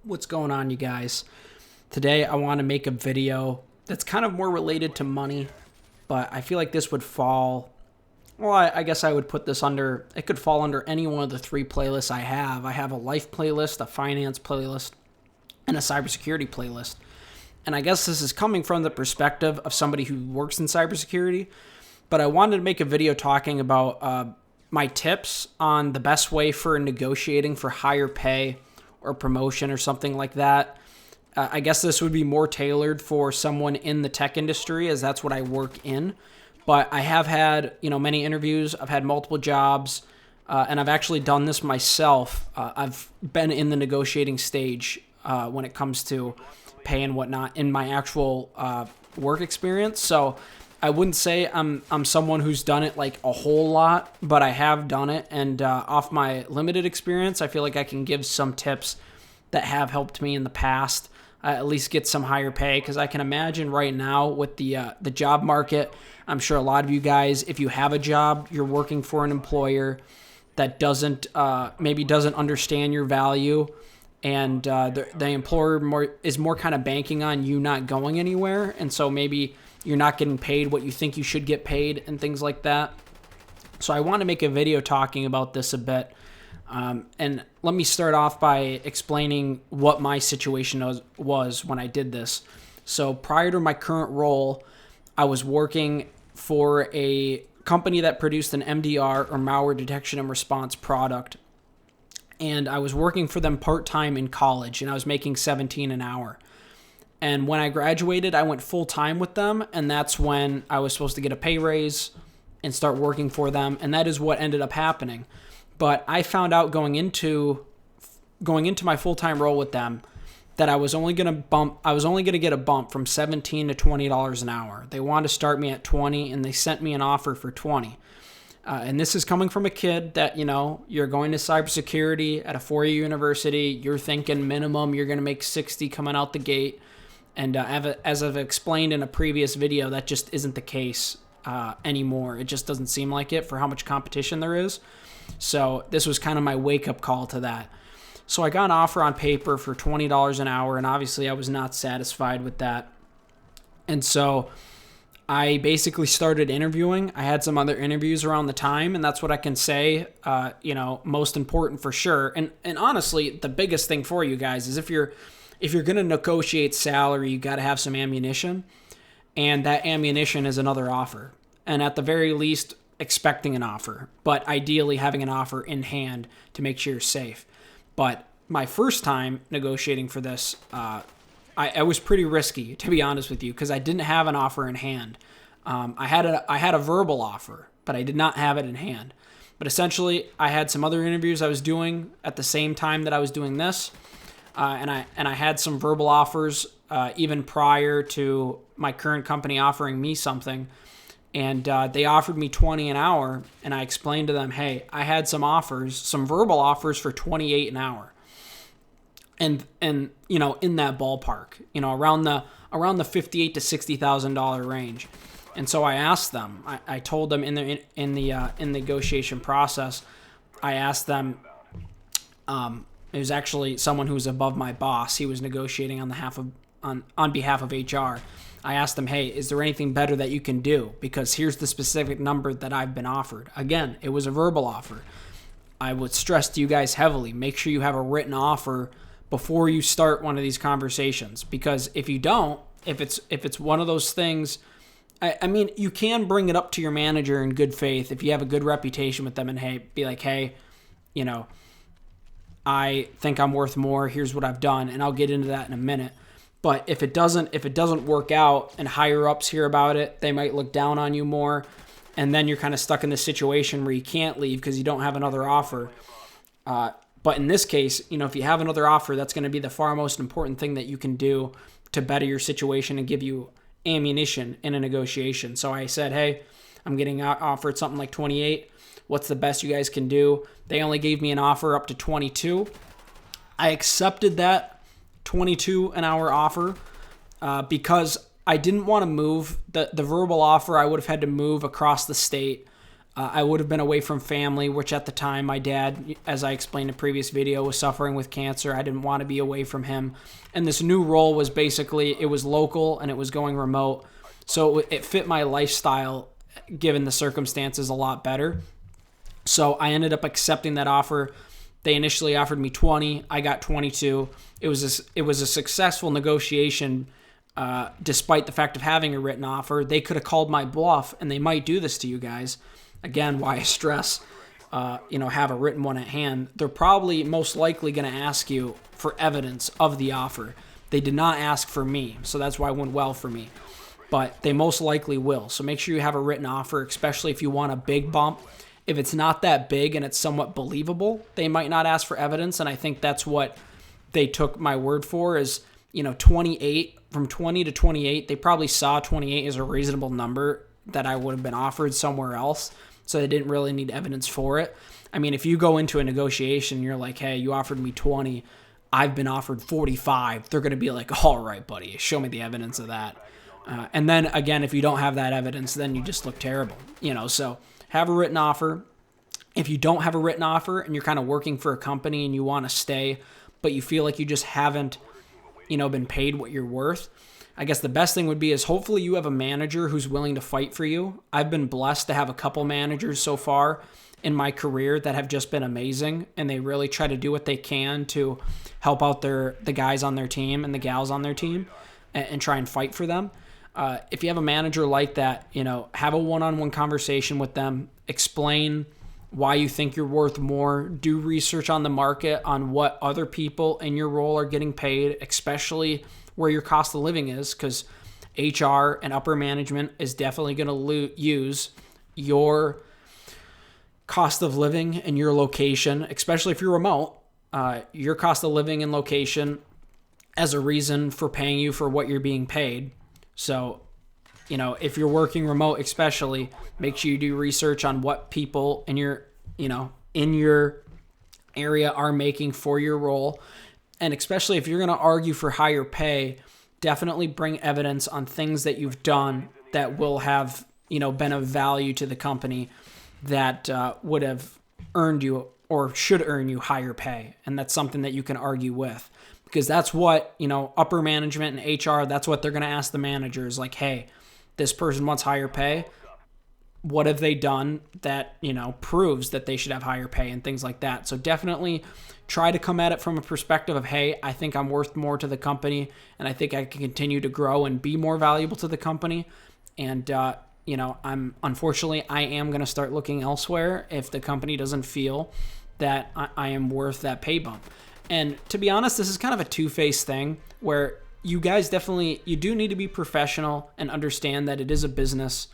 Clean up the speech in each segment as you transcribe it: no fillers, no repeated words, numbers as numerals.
What's going on, you guys? Today I want to make a video that's kind of more related to money, but I feel like this would fall, well, I guess I would put this under, it could fall under any one of the three playlists I have. I have a life playlist, a finance playlist, and a cybersecurity playlist. And I guess this is coming from the perspective of somebody who works in cybersecurity, but I wanted to make a video talking about my tips on the best way for negotiating for higher pay or promotion or something like that. I guess this would be more tailored for someone in the tech industry, as that's what I work in. But I have had, many interviews. I've had multiple jobs, and I've actually done this myself. I've been in the negotiating stage when it comes to pay and whatnot in my actual work experience. So I wouldn't say I'm someone who's done it like a whole lot, but I have done it. And off my limited experience, I feel like I can give some tips that have helped me in the past, at least get some higher pay. Because I can imagine right now with the job market, I'm sure a lot of you guys, if you have a job, you're working for an employer that maybe doesn't understand your value, and the employer is more kind of banking on you not going anywhere, and so maybe you're not getting paid what you think you should get paid and things like that. So I want to make a video talking about this a bit. And let me start off by explaining what my situation was when I did this. So prior to my current role, I was working for a company that produced an MDR, or malware detection and response product. And I was working for them part-time in college, and I was making $17 an hour. And when I graduated, I went full-time with them, and that's when I was supposed to get a pay raise and start working for them, and that is what ended up happening. But I found out going into my full-time role with them that I was only going to get a bump from $17 to $20 an hour. They wanted to start me at $20, and they sent me an offer for $20. And this is coming from a kid that, you're going to cybersecurity at a four-year university. You're thinking minimum you're going to make $60 coming out the gate. And as I've explained in a previous video, that just isn't the case anymore. It just doesn't seem like it for how much competition there is. So this was kind of my wake-up call to that. So I got an offer on paper for $20 an hour, and obviously I was not satisfied with that. And so I basically started interviewing. I had some other interviews around the time, and that's what I can say, most important for sure. And honestly, the biggest thing for you guys is if you're going to negotiate salary, you got to have some ammunition, and that ammunition is another offer. And at the very least, expecting an offer, but ideally having an offer in hand to make sure you're safe. But my first time negotiating for this, I was pretty risky, to be honest with you, because I didn't have an offer in hand. I had a verbal offer, but I did not have it in hand. But essentially, I had some other interviews I was doing at the same time that I was doing this, and I had some verbal offers even prior to my current company offering me something. And they offered me $20 an hour, and I explained to them, hey, I had some verbal offers for $28 an hour. And in that ballpark, around the $58,000 to $60,000 range. And so I asked them, I told them in the negotiation process, I asked them, it was actually someone who was above my boss. He was negotiating on behalf of HR. I asked them, hey, is there anything better that you can do? Because here's the specific number that I've been offered. Again, it was a verbal offer. I would stress to you guys heavily, make sure you have a written offer before you start one of these conversations. Because if you don't, if it's one of those things, I mean, you can bring it up to your manager in good faith if you have a good reputation with them, and be like, hey, I think I'm worth more. Here's what I've done, and I'll get into that in a minute. But if it doesn't work out and higher ups hear about it, they might look down on you more, and then you're kind of stuck in this situation where you can't leave because you don't have another offer. But in this case, if you have another offer, that's going to be the far most important thing that you can do to better your situation and give you ammunition in a negotiation. So I said, hey, I'm getting offered something like 28. What's the best you guys can do? They only gave me an offer up to 22. I accepted that 22 an hour offer because I didn't want to move. The verbal offer, I would have had to move across the state I would have been away from family, which at the time my dad, as I explained in a previous video, was suffering with cancer. I didn't want to be away from him. And this new role was basically, it was local and it was going remote. So it fit my lifestyle, given the circumstances, a lot better. So I ended up accepting that offer. They initially offered me 20. I got 22. It was a successful negotiation, despite the fact of having a written offer. They could have called my bluff, and they might do this to you guys. Again, why I stress, have a written one at hand. They're probably most likely going to ask you for evidence of the offer. They did not ask for me, so that's why it went well for me. But they most likely will. So make sure you have a written offer, especially if you want a big bump. If it's not that big and it's somewhat believable, they might not ask for evidence. And I think that's what they took my word for is, 28, from 20 to 28, they probably saw 28 as a reasonable number that I would have been offered somewhere else. So they didn't really need evidence for it. I mean, if you go into a negotiation, you're like, hey, you offered me 20, I've been offered 45. They're going to be like, all right, buddy, show me the evidence of that. And then again, if you don't have that evidence, then you just look terrible, so have a written offer. If you don't have a written offer and you're kind of working for a company and you want to stay, but you feel like you just haven't, been paid what you're worth, I guess the best thing would be is hopefully you have a manager who's willing to fight for you. I've been blessed to have a couple managers so far in my career that have just been amazing, and they really try to do what they can to help out the guys on their team and the gals on their team and try and fight for them. If you have a manager like that, have a one-on-one conversation with them, explain why you think you're worth more, do research on the market on what other people in your role are getting paid, especially where your cost of living is, because HR and upper management is definitely going to use your cost of living and your location, especially if you're remote, your cost of living and location as a reason for paying you for what you're being paid. So, if you're working remote, especially, make sure you do research on what people in your area are making for your role. And especially if you're going to argue for higher pay, definitely bring evidence on things that you've done that will have, been of value to the company that would have earned you or should earn you higher pay. And that's something that you can argue with, because that's what, upper management and HR, that's what they're going to ask the managers. Like, hey, this person wants higher pay. What have they done that, proves that they should have higher pay and things like that. So definitely try to come at it from a perspective of, hey, I think I'm worth more to the company, and I think I can continue to grow and be more valuable to the company. And, I am going to start looking elsewhere if the company doesn't feel that I am worth that pay bump. And to be honest, this is kind of a two-faced thing where you guys you do need to be professional and understand that it is a business,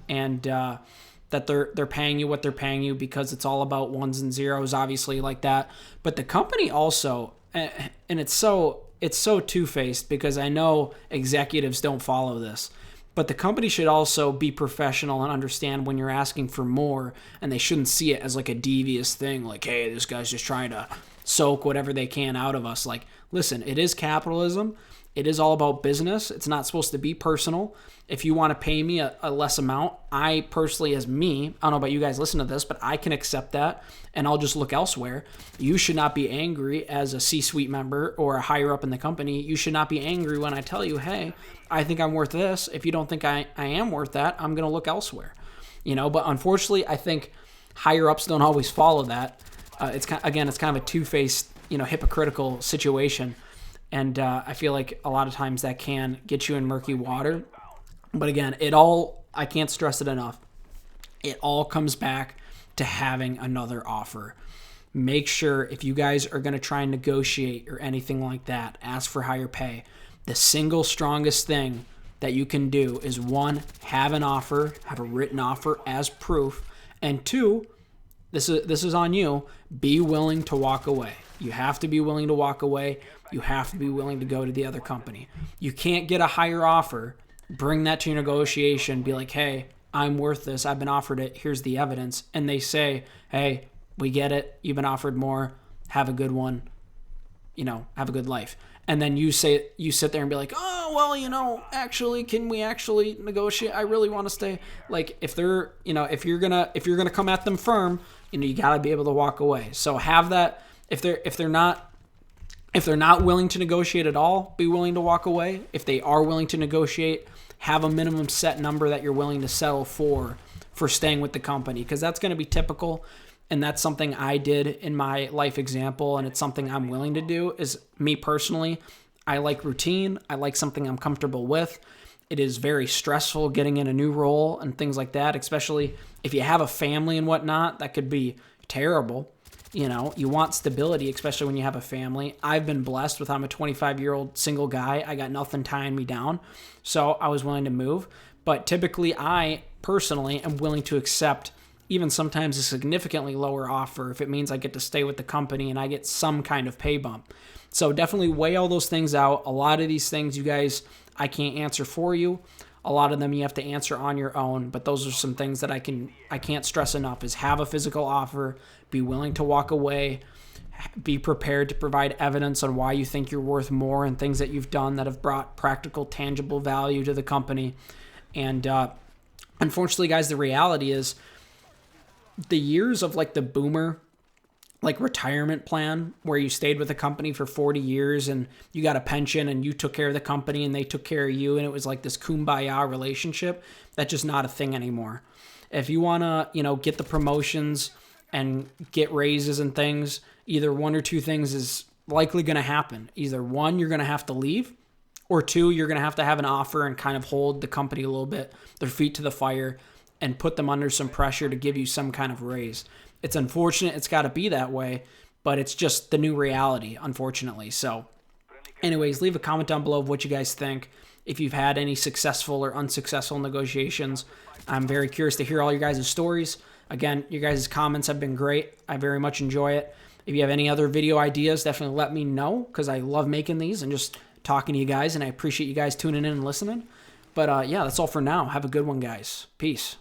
and that they're paying you what they're paying you, because it's all about ones and zeros, obviously, like that. But the company also, and it's so two-faced, because I know executives don't follow this, but the company should also be professional and understand when you're asking for more, and they shouldn't see it as like a devious thing, like, hey, this guy's just trying to soak whatever they can out of us. Like, listen, it is capitalism. It is all about business. It's not supposed to be personal. If you want to pay me a less amount, I personally, as me, I don't know about you guys listen to this, but I can accept that, and I'll just look elsewhere. You should not be angry as a C-suite member or a higher up in the company. You should not be angry when I tell you, hey, I think I'm worth this. If you don't think I am worth that, I'm going to look elsewhere. But unfortunately, I think higher ups don't always follow that. It's kind of a two-faced, hypocritical situation. And I feel like a lot of times that can get you in murky water. But again, I can't stress it enough. It all comes back to having another offer. Make sure if you guys are going to try and negotiate or anything like that, ask for higher pay. The single strongest thing that you can do is, one, have an offer, have a written offer as proof. And two, this is on you, be willing to walk away. You have to be willing to walk away. You have to be willing to go to the other company. You can't get a higher offer, bring that to your negotiation, be like, hey, I'm worth this. I've been offered it. Here's the evidence. And they say, hey, we get it. You've been offered more. Have a good one. Have a good life. And then you sit there and be like, oh, oh, well, actually, can we actually negotiate? I really want to stay. Like, if they're, if you're gonna come at them firm, you gotta be able to walk away. So have that. If they're not willing to negotiate at all, be willing to walk away. If they are willing to negotiate, have a minimum set number that you're willing to settle for staying with the company, because that's going to be typical. And that's something I did in my life example, and it's something I'm willing to do. Is me personally, I like routine. I like something I'm comfortable with. It is very stressful getting in a new role and things like that, especially if you have a family and whatnot. That could be terrible. You want stability, especially when you have a family. I've been blessed with, I'm a 25-year-old single guy. I got nothing tying me down, so I was willing to move. But typically, I personally am willing to accept even sometimes a significantly lower offer if it means I get to stay with the company and I get some kind of pay bump. So definitely weigh all those things out. A lot of these things, you guys, I can't answer for you. A lot of them you have to answer on your own, but those are some things that I can't stress enough, is have a physical offer, be willing to walk away, be prepared to provide evidence on why you think you're worth more and things that you've done that have brought practical, tangible value to the company. And unfortunately, guys, the reality is the years of like the boomer retirement plan where you stayed with a company for 40 years and you got a pension and you took care of the company and they took care of you and it was like this kumbaya relationship, that's just not a thing anymore. If you want to, get the promotions and get raises and things, either one or two things is likely going to happen. Either one, you're going to have to leave, or two, you're going to have an offer and kind of hold the company a little bit, their feet to the fire, and put them under some pressure to give you some kind of raise. It's unfortunate it's got to be that way, but it's just the new reality, unfortunately. So anyways, leave a comment down below of what you guys think. If you've had any successful or unsuccessful negotiations, I'm very curious to hear all your guys' stories. Again, your guys' comments have been great. I very much enjoy it. If you have any other video ideas, definitely let me know, because I love making these and just talking to you guys, and I appreciate you guys tuning in and listening. But yeah, that's all for now. Have a good one, guys. Peace.